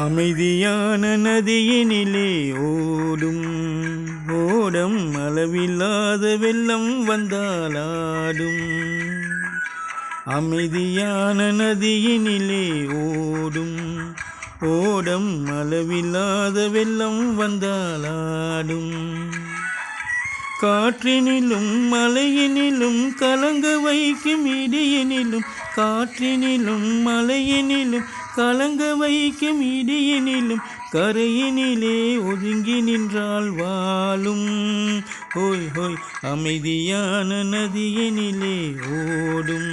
அமைதியான நதியினிலே ஓடும் ஓடம் அளவில்லாத வெள்ளம் வந்தாலாடும். அமைதியான நதியினிலே ஓடும் ஓடம் அளவில்லாத வெள்ளம் வந்தாலாடும். காற்றினிலும் மலையினிலும் கலங்க வைக்கும் இடியினிலும், காற்றினிலும் மலையினிலும் கலங்க வைக்கும் இடியினிலும், கரையினிலே ஒதுங்கி நின்றால் வாழும். ஹோய் ஹோய் அமைதியான நதியினிலே ஓடும்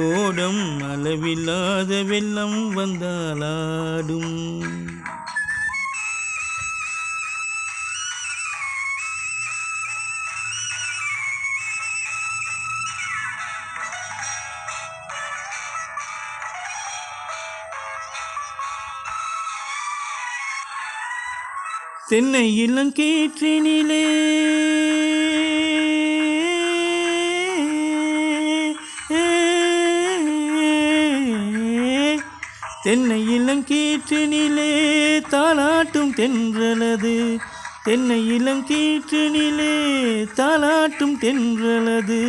ஓடம் அளவில்லாத வெள்ளம் வந்தாலாடும். தென்னை இளங்கீற்றினிலே தென்னை இளங்கீற்றினிலே தாலாட்டும் தென்றலது, தென்னை இளங்கீற்றினிலே தாலாட்டும் தென்றலது.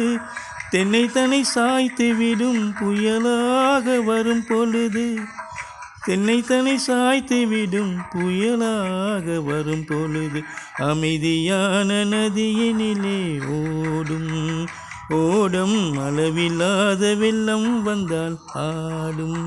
தென்னை தனை சாய்த்து விடும் புயலாக வரும் பொழுது, தென்னை தனை சாய்த்து விடும் புயலாக வரும் பொழுது. அமைதியான நதியினிலே ஓடும் ஓடம் அளவில்லாத வெள்ளம் வந்தால் ஆடும்.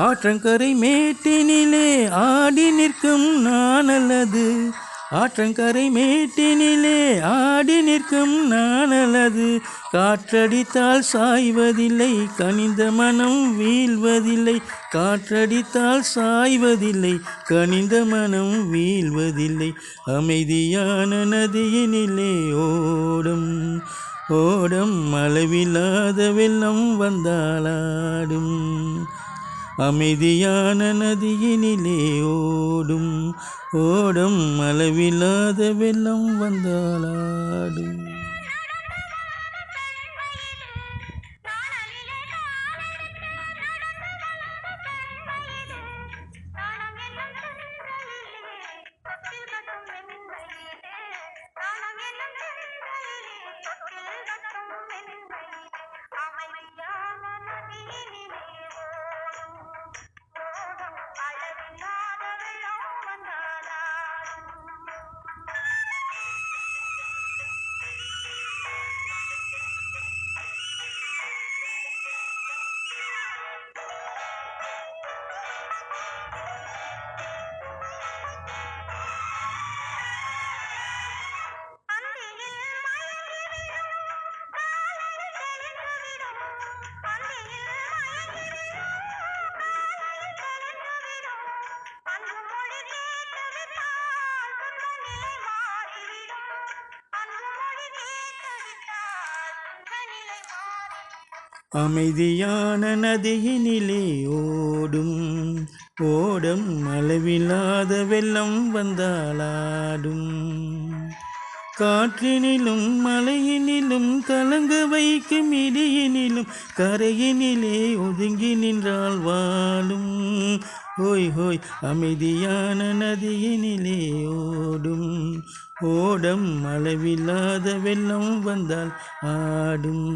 ஆற்றங்கரை மேட்டினிலே ஆடி நிற்கும் நானல்லது, ஆற்றங்கரை மேட்டினிலே ஆடி நிற்கும் நானல்லது. காற்றடித்தால் சாய்வதில்லை கனிந்த மனம் வீழ்வதில்லை, காற்றடித்தால் சாய்வதில்லை கனிந்த மனம் வீழ்வதில்லை. அமைதியான நதியினிலே ஓடும் ஓடம் அளவில்லாத வெள்ளம் வந்தாலாடும். அமைதியான நதியினிலே ஓடும் ஓடம் அளவில்லாத வெள்ளம் வந்தாலாடும். அமைதியான நதியினிலே ஓடும் ஓடம் அளவில்லாத வெள்ளம் வந்தாலாடும். காற்றினிலும் மலையினிலும் கலங்க வைக்கும் இடியினிலும், கரையினிலே ஒதுங்கி நின்றால் வாழும். ஹோய் ஹோய் அமைதியான நதியினிலே ஓடும் ஓடம் அளவில்லாத வெள்ளம் வந்தால் ஆடும்.